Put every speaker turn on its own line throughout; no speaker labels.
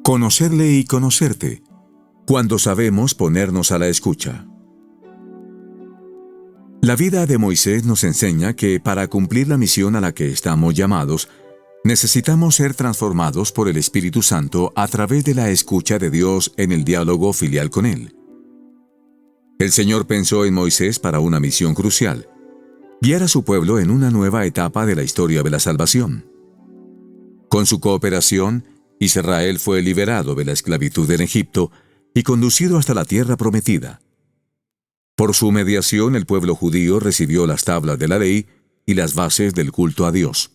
Conocerle y conocerte, cuando sabemos ponernos a la escucha. La vida de Moisés nos enseña que para cumplir la misión a la que estamos llamados, necesitamos ser transformados por el Espíritu Santo a través de la escucha de Dios en el diálogo filial con Él. El Señor pensó en Moisés para una misión crucial: guiar a su pueblo en una nueva etapa de la historia de la salvación. Con su cooperación, Israel fue liberado de la esclavitud en Egipto y conducido hasta la tierra prometida. Por su mediación, el pueblo judío recibió las tablas de la ley y las bases del culto a Dios.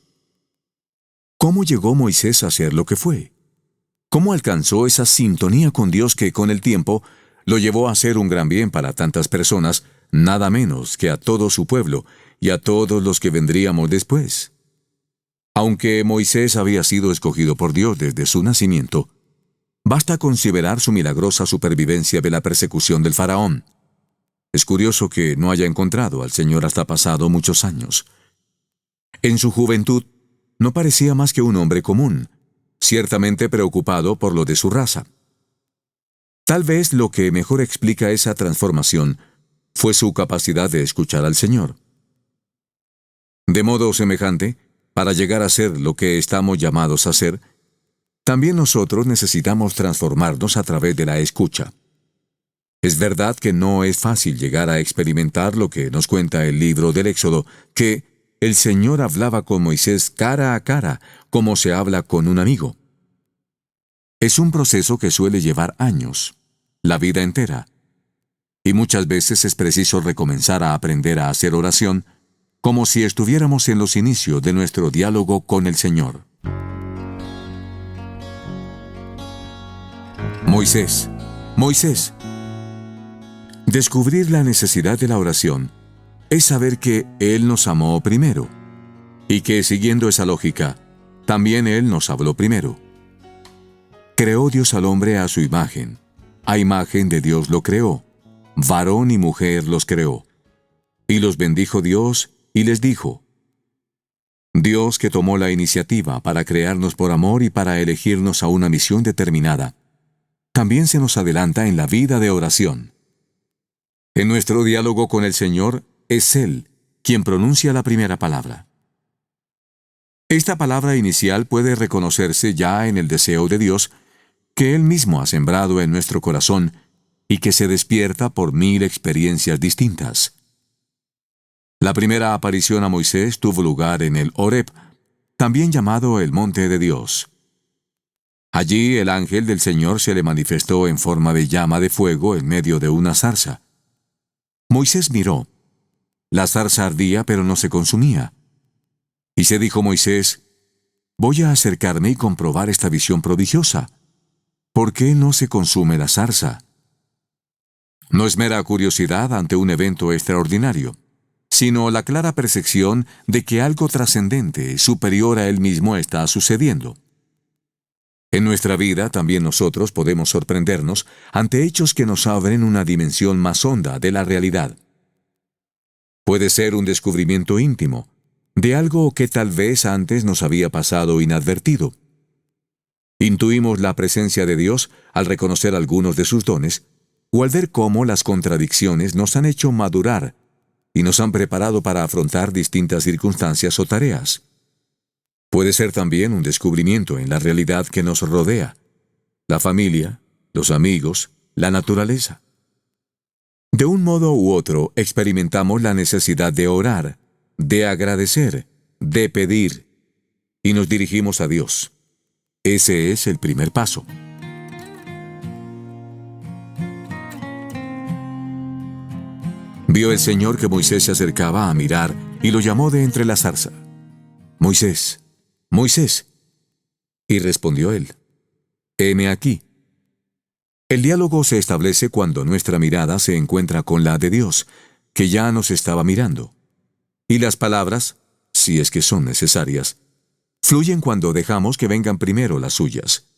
¿Cómo llegó Moisés a ser lo que fue? ¿Cómo alcanzó esa sintonía con Dios que con el tiempo lo llevó a hacer un gran bien para tantas personas, nada menos que a todo su pueblo y a todos los que vendríamos después? Aunque Moisés había sido escogido por Dios desde su nacimiento, basta considerar su milagrosa supervivencia de la persecución del faraón. Es curioso que no haya encontrado al Señor hasta pasado muchos años. En su juventud, no parecía más que un hombre común, ciertamente preocupado por lo de su raza. Tal vez lo que mejor explica esa transformación fue su capacidad de escuchar al Señor. De modo semejante, para llegar a ser lo que estamos llamados a ser, también nosotros necesitamos transformarnos a través de la escucha. Es verdad que no es fácil llegar a experimentar lo que nos cuenta el libro del Éxodo, que el Señor hablaba con Moisés cara a cara, como se habla con un amigo. Es un proceso que suele llevar años, la vida entera, y muchas veces es preciso recomenzar a aprender a hacer oración, como si estuviéramos en los inicios de nuestro diálogo con el Señor. Moisés, Moisés. Descubrir la necesidad de la oración es saber que Él nos amó primero, y que siguiendo esa lógica, también Él nos habló primero. Creó Dios al hombre a su imagen. A imagen de Dios lo creó. Varón y mujer los creó. Y los bendijo Dios y les dijo: Dios, que tomó la iniciativa para crearnos por amor y para elegirnos a una misión determinada, también se nos adelanta en la vida de oración. En nuestro diálogo con el Señor, es Él quien pronuncia la primera palabra. Esta palabra inicial puede reconocerse ya en el deseo de Dios que Él mismo ha sembrado en nuestro corazón y que se despierta por 1000 experiencias distintas. La primera aparición a Moisés tuvo lugar en el Horeb, también llamado el Monte de Dios. Allí el ángel del Señor se le manifestó en forma de llama de fuego en medio de una zarza. Moisés miró. La zarza ardía, pero no se consumía. Y se dijo Moisés: voy a acercarme y comprobar esta visión prodigiosa. ¿Por qué no se consume la zarza? No es mera curiosidad ante un evento extraordinario, sino la clara percepción de que algo trascendente, superior a él mismo, está sucediendo. En nuestra vida también nosotros podemos sorprendernos ante hechos que nos abren una dimensión más honda de la realidad. Puede ser un descubrimiento íntimo de algo que tal vez antes nos había pasado inadvertido. Intuimos la presencia de Dios al reconocer algunos de sus dones, o al ver cómo las contradicciones nos han hecho madurar y nos han preparado para afrontar distintas circunstancias o tareas. Puede ser también un descubrimiento en la realidad que nos rodea, la familia, los amigos, la naturaleza. De un modo u otro experimentamos la necesidad de orar, de agradecer, de pedir, y nos dirigimos a Dios. Ese es el primer paso. Vio el Señor que Moisés se acercaba a mirar y lo llamó de entre la zarza: Moisés, Moisés. Y respondió él: heme aquí. El diálogo se establece cuando nuestra mirada se encuentra con la de Dios, que ya nos estaba mirando. Y las palabras, si es que son necesarias, fluyen cuando dejamos que vengan primero las suyas.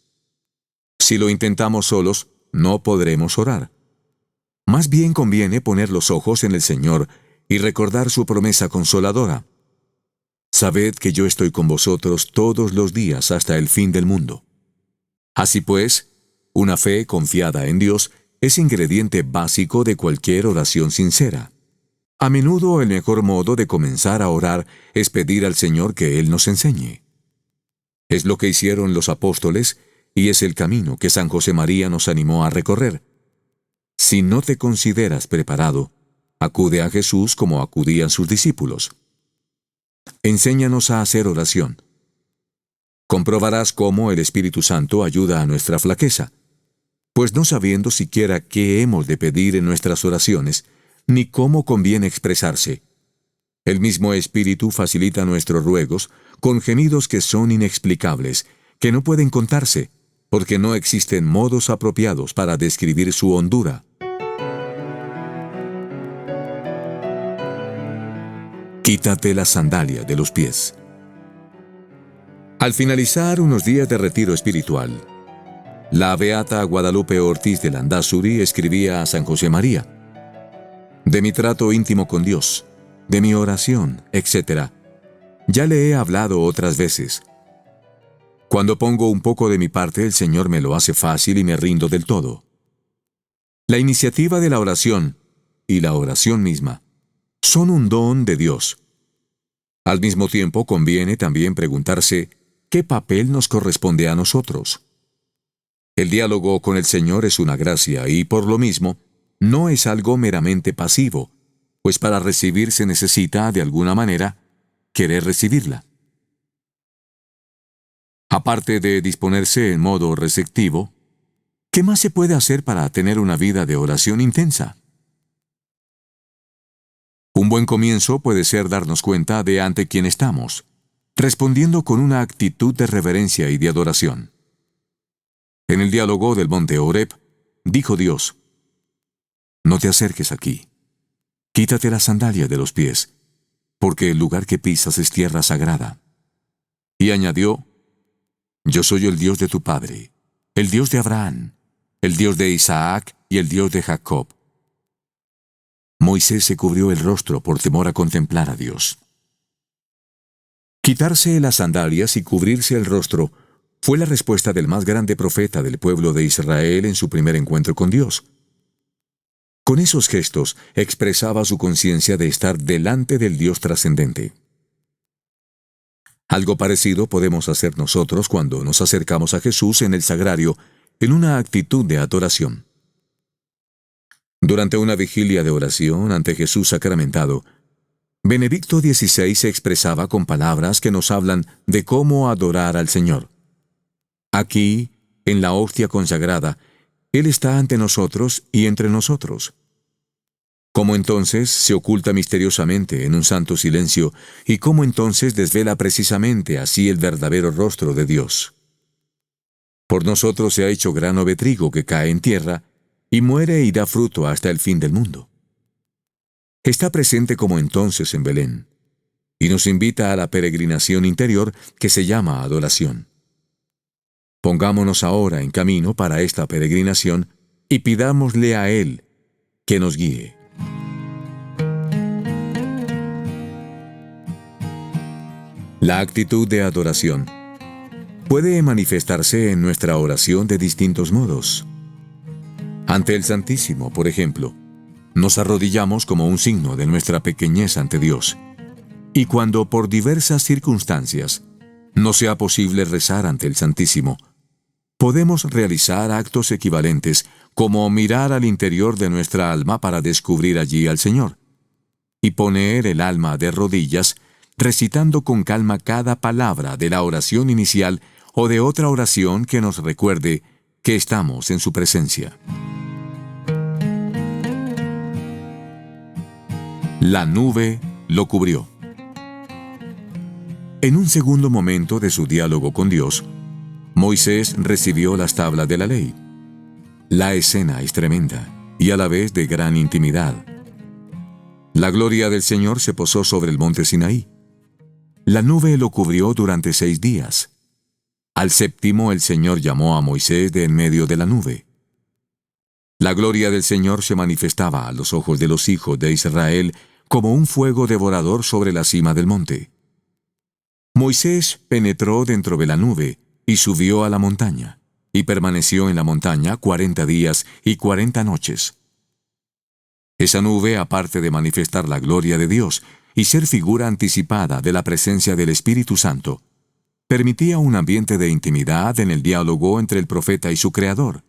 Si lo intentamos solos, no podremos orar. Más bien conviene poner los ojos en el Señor y recordar su promesa consoladora. Sabed que yo estoy con vosotros todos los días hasta el fin del mundo. Así pues, una fe confiada en Dios es ingrediente básico de cualquier oración sincera. A menudo el mejor modo de comenzar a orar es pedir al Señor que Él nos enseñe. Es lo que hicieron los apóstoles y es el camino que San José María nos animó a recorrer. Si no te consideras preparado, acude a Jesús como acudían sus discípulos. Enséñanos a hacer oración. Comprobarás cómo el Espíritu Santo ayuda a nuestra flaqueza, pues no sabiendo siquiera qué hemos de pedir en nuestras oraciones, ni cómo conviene expresarse, el mismo Espíritu facilita nuestros ruegos con gemidos que son inexplicables, que no pueden contarse, porque no existen modos apropiados para describir su hondura. Quítate la sandalia de los pies. Al finalizar unos días de retiro espiritual, la beata Guadalupe Ortiz de Landázuri escribía a San José María: de mi trato íntimo con Dios, de mi oración, etc., ya le he hablado otras veces. Cuando pongo un poco de mi parte, el Señor me lo hace fácil y me rindo del todo. La iniciativa de la oración y la oración misma son un don de Dios. Al mismo tiempo, conviene también preguntarse qué papel nos corresponde a nosotros. El diálogo con el Señor es una gracia y, por lo mismo, no es algo meramente pasivo, pues para recibir se necesita, de alguna manera, querer recibirla. Aparte de disponerse en modo receptivo, ¿qué más se puede hacer para tener una vida de oración intensa? Un buen comienzo puede ser darnos cuenta de ante quién estamos, respondiendo con una actitud de reverencia y de adoración. En el diálogo del monte Horeb, dijo Dios: no te acerques aquí. Quítate la sandalia de los pies, porque el lugar que pisas es tierra sagrada. Y añadió: yo soy el Dios de tu padre, el Dios de Abraham, el Dios de Isaac y el Dios de Jacob. Moisés se cubrió el rostro por temor a contemplar a Dios. Quitarse las sandalias y cubrirse el rostro fue la respuesta del más grande profeta del pueblo de Israel en su primer encuentro con Dios. Con esos gestos expresaba su conciencia de estar delante del Dios trascendente. Algo parecido podemos hacer nosotros cuando nos acercamos a Jesús en el sagrario en una actitud de adoración. Durante una vigilia de oración ante Jesús sacramentado, Benedicto XVI se expresaba con palabras que nos hablan de cómo adorar al Señor. Aquí, en la hostia consagrada, Él está ante nosotros y entre nosotros. Cómo entonces se oculta misteriosamente en un santo silencio y cómo entonces desvela precisamente así el verdadero rostro de Dios. Por nosotros se ha hecho grano de trigo que cae en tierra y muere y da fruto hasta el fin del mundo. Está presente como entonces en Belén, y nos invita a la peregrinación interior que se llama adoración. Pongámonos ahora en camino para esta peregrinación y pidámosle a Él que nos guíe. La actitud de adoración puede manifestarse en nuestra oración de distintos modos. Ante el Santísimo, por ejemplo, nos arrodillamos como un signo de nuestra pequeñez ante Dios. Y cuando por diversas circunstancias no sea posible rezar ante el Santísimo, podemos realizar actos equivalentes como mirar al interior de nuestra alma para descubrir allí al Señor, y poner el alma de rodillas recitando con calma cada palabra de la oración inicial o de otra oración que nos recuerde que estamos en su presencia. La nube lo cubrió. En un segundo momento de su diálogo con Dios, Moisés recibió las tablas de la ley. La escena es tremenda y a la vez de gran intimidad. La gloria del Señor se posó sobre el monte Sinaí. La nube lo cubrió durante 6 días. Al séptimo el Señor llamó a Moisés de en medio de la nube. La gloria del Señor se manifestaba a los ojos de los hijos de Israel como un fuego devorador sobre la cima del monte. Moisés penetró dentro de la nube y subió a la montaña, y permaneció en la montaña 40 días y 40 noches. Esa nube, aparte de manifestar la gloria de Dios y ser figura anticipada de la presencia del Espíritu Santo, permitía un ambiente de intimidad en el diálogo entre el profeta y su Creador.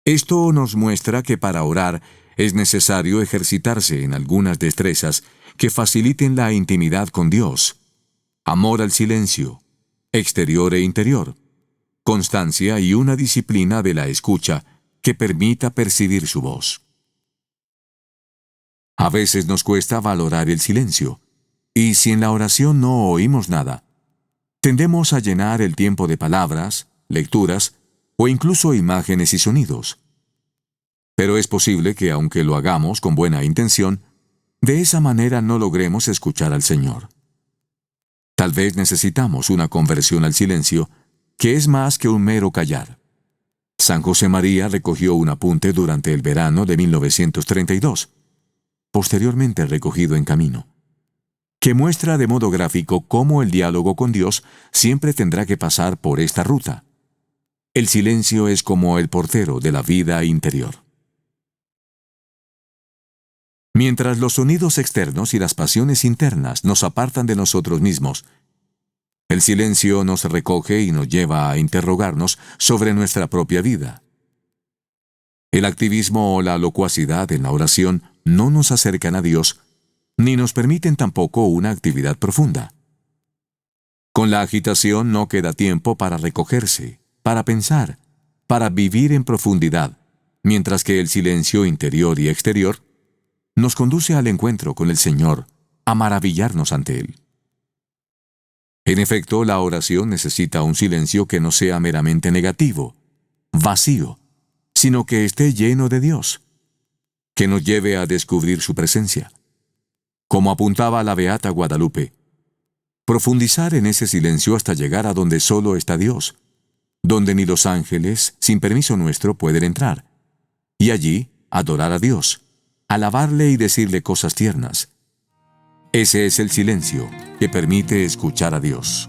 Esto nos muestra que para orar es necesario ejercitarse en algunas destrezas que faciliten la intimidad con Dios: amor al silencio, exterior e interior, constancia y una disciplina de la escucha que permita percibir su voz. A veces nos cuesta valorar el silencio, y si en la oración no oímos nada, tendemos a llenar el tiempo de palabras, lecturas o incluso imágenes y sonidos. Pero es posible que, aunque lo hagamos con buena intención, de esa manera no logremos escuchar al Señor. Tal vez necesitamos una conversión al silencio, que es más que un mero callar. San José María recogió un apunte durante el verano de 1932, posteriormente recogido en Camino, que muestra de modo gráfico cómo el diálogo con Dios siempre tendrá que pasar por esta ruta. El silencio es como el portero de la vida interior. Mientras los sonidos externos y las pasiones internas nos apartan de nosotros mismos, el silencio nos recoge y nos lleva a interrogarnos sobre nuestra propia vida. El activismo o la locuacidad en la oración no nos acercan a Dios, ni nos permiten tampoco una actividad profunda. Con la agitación no queda tiempo para recogerse, para pensar, para vivir en profundidad, mientras que el silencio interior y exterior nos conduce al encuentro con el Señor, a maravillarnos ante Él. En efecto, la oración necesita un silencio que no sea meramente negativo, vacío, sino que esté lleno de Dios, que nos lleve a descubrir su presencia. Como apuntaba la beata Guadalupe, profundizar en ese silencio hasta llegar a donde solo está Dios, donde ni los ángeles, sin permiso nuestro, pueden entrar, y allí adorar a Dios, alabarle y decirle cosas tiernas. Ese es el silencio que permite escuchar a Dios.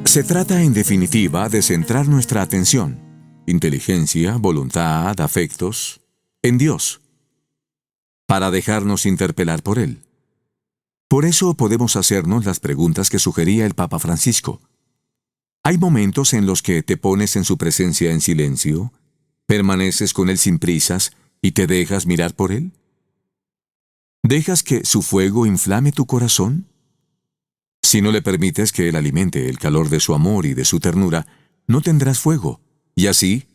Se trata, en definitiva, de centrar nuestra atención, inteligencia, voluntad, afectos, en Dios, para dejarnos interpelar por Él. Por eso podemos hacernos las preguntas que sugería el Papa Francisco. ¿Hay momentos en los que te pones en su presencia en silencio, permaneces con Él sin prisas y te dejas mirar por Él? ¿Dejas que su fuego inflame tu corazón? Si no le permites que Él alimente el calor de su amor y de su ternura, no tendrás fuego, y así,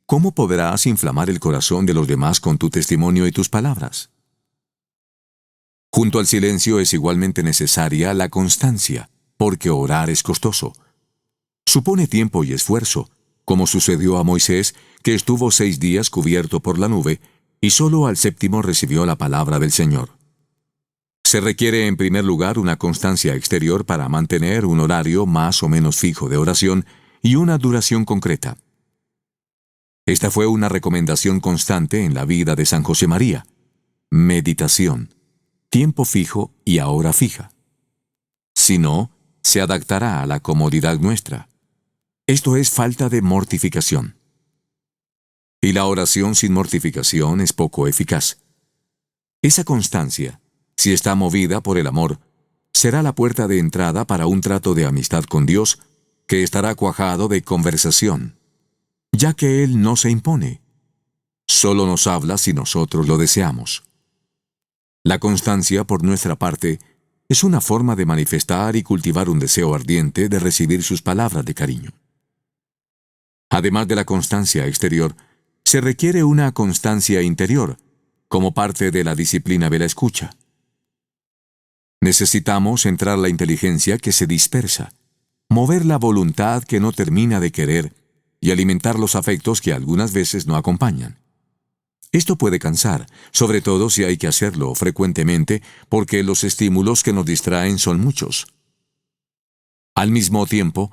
¿cómo podrás inflamar el corazón de los demás con tu testimonio y tus palabras? Junto al silencio es igualmente necesaria la constancia, porque orar es costoso. Supone tiempo y esfuerzo, como sucedió a Moisés, que estuvo 6 días cubierto por la nube, y solo al 7º recibió la palabra del Señor. Se requiere en primer lugar una constancia exterior para mantener un horario más o menos fijo de oración y una duración concreta. Esta fue una recomendación constante en la vida de San José María: meditación, tiempo fijo y a hora fija. Si no, se adaptará a la comodidad nuestra. Esto es falta de mortificación. Y la oración sin mortificación es poco eficaz. Esa constancia, si está movida por el amor, será la puerta de entrada para un trato de amistad con Dios que estará cuajado de conversación, ya que Él no se impone. Solo nos habla si nosotros lo deseamos. La constancia, por nuestra parte, es una forma de manifestar y cultivar un deseo ardiente de recibir sus palabras de cariño. Además de la constancia exterior, se requiere una constancia interior, como parte de la disciplina de la escucha. Necesitamos centrar la inteligencia que se dispersa, mover la voluntad que no termina de querer y alimentar los afectos que algunas veces no acompañan. Esto puede cansar, sobre todo si hay que hacerlo frecuentemente, porque los estímulos que nos distraen son muchos. Al mismo tiempo,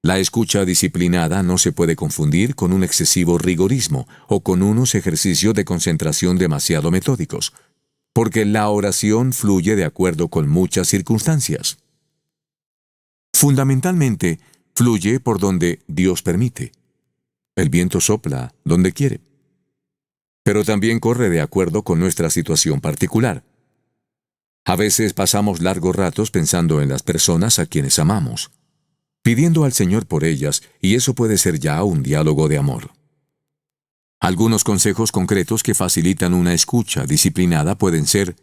La escucha disciplinada no se puede confundir con un excesivo rigorismo o con unos ejercicios de concentración demasiado metódicos, porque la oración fluye de acuerdo con muchas circunstancias. Fundamentalmente, fluye por donde Dios permite. El viento sopla donde quiere. Pero también corre de acuerdo con nuestra situación particular. A veces pasamos largos ratos pensando en las personas a quienes amamos, pidiendo al Señor por ellas, y eso puede ser ya un diálogo de amor. Algunos consejos concretos que facilitan una escucha disciplinada pueden ser: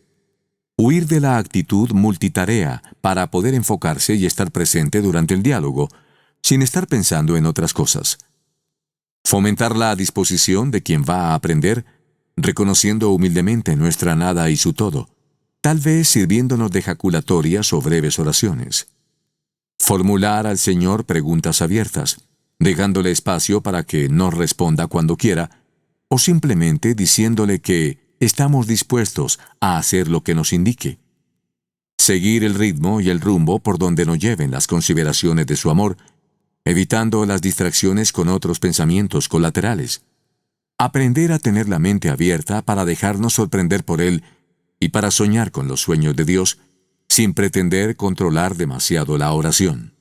huir de la actitud multitarea para poder enfocarse y estar presente durante el diálogo, sin estar pensando en otras cosas. Fomentar la disposición de quien va a aprender, reconociendo humildemente nuestra nada y su todo, tal vez sirviéndonos de jaculatorias o breves oraciones. Formular al Señor preguntas abiertas, dejándole espacio para que nos responda cuando quiera, o simplemente diciéndole que estamos dispuestos a hacer lo que nos indique. Seguir el ritmo y el rumbo por donde nos lleven las consideraciones de su amor, evitando las distracciones con otros pensamientos colaterales. Aprender a tener la mente abierta para dejarnos sorprender por Él y para soñar con los sueños de Dios, sin pretender controlar demasiado la oración.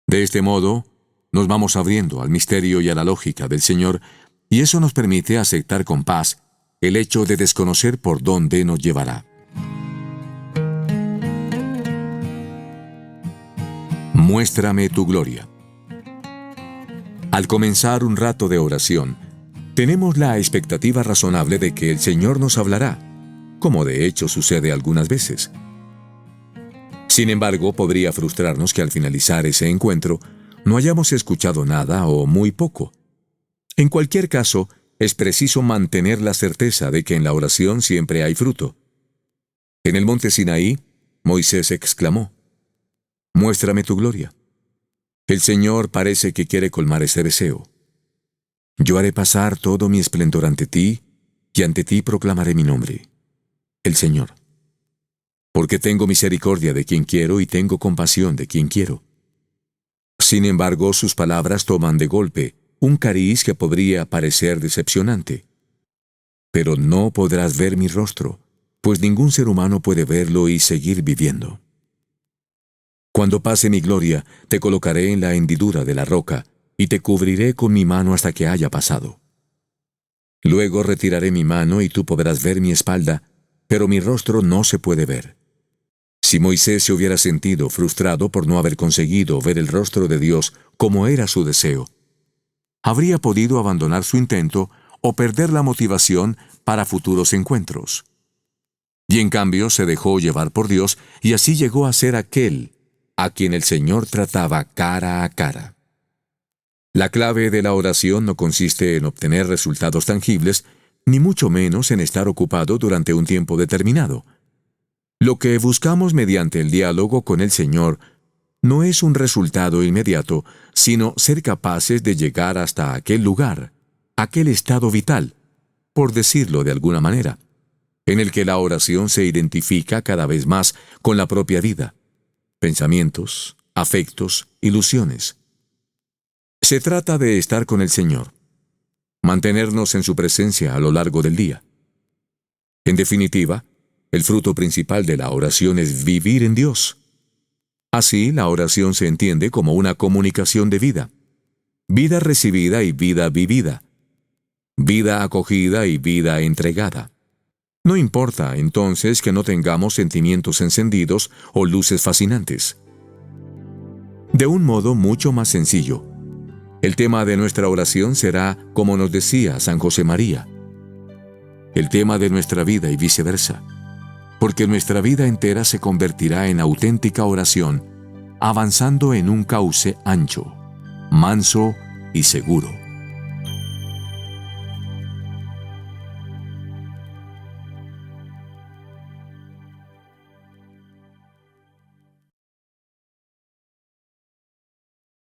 De este modo, nos vamos abriendo al misterio y a la lógica del Señor, y eso nos permite aceptar con paz el hecho de desconocer por dónde nos llevará. Muéstrame tu gloria. Al comenzar un rato de oración, tenemos la expectativa razonable de que el Señor nos hablará, como de hecho sucede algunas veces. Sin embargo, podría frustrarnos que al finalizar ese encuentro no hayamos escuchado nada o muy poco. En cualquier caso, es preciso mantener la certeza de que en la oración siempre hay fruto. En el monte Sinaí, Moisés exclamó: «Muéstrame tu gloria». El Señor parece que quiere colmar ese deseo. Yo haré pasar todo mi esplendor ante ti, y ante ti proclamaré mi nombre, el Señor. Porque tengo misericordia de quien quiero y tengo compasión de quien quiero. Sin embargo, sus palabras toman de golpe un cariz que podría parecer decepcionante. Pero no podrás ver mi rostro, pues ningún ser humano puede verlo y seguir viviendo. Cuando pase mi gloria, te colocaré en la hendidura de la roca, y te cubriré con mi mano hasta que haya pasado. Luego retiraré mi mano y tú podrás ver mi espalda, pero mi rostro no se puede ver. Si Moisés se hubiera sentido frustrado por no haber conseguido ver el rostro de Dios como era su deseo, habría podido abandonar su intento o perder la motivación para futuros encuentros. Y en cambio se dejó llevar por Dios y así llegó a ser aquel a quien el Señor trataba cara a cara. La clave de la oración no consiste en obtener resultados tangibles, ni mucho menos en estar ocupado durante un tiempo determinado. Lo que buscamos mediante el diálogo con el Señor no es un resultado inmediato, sino ser capaces de llegar hasta aquel lugar, aquel estado vital, por decirlo de alguna manera, en el que la oración se identifica cada vez más con la propia vida, pensamientos, afectos, ilusiones. Se trata de estar con el Señor, mantenernos en su presencia a lo largo del día. En definitiva, el fruto principal de la oración es vivir en Dios. Así, la oración se entiende como una comunicación de vida. Vida recibida y vida vivida. Vida acogida y vida entregada. No importa, entonces, que no tengamos sentimientos encendidos o luces fascinantes. De un modo mucho más sencillo, el tema de nuestra oración será, como nos decía San José María, el tema de nuestra vida y viceversa, porque nuestra vida entera se convertirá en auténtica oración, avanzando en un cauce ancho, manso y seguro.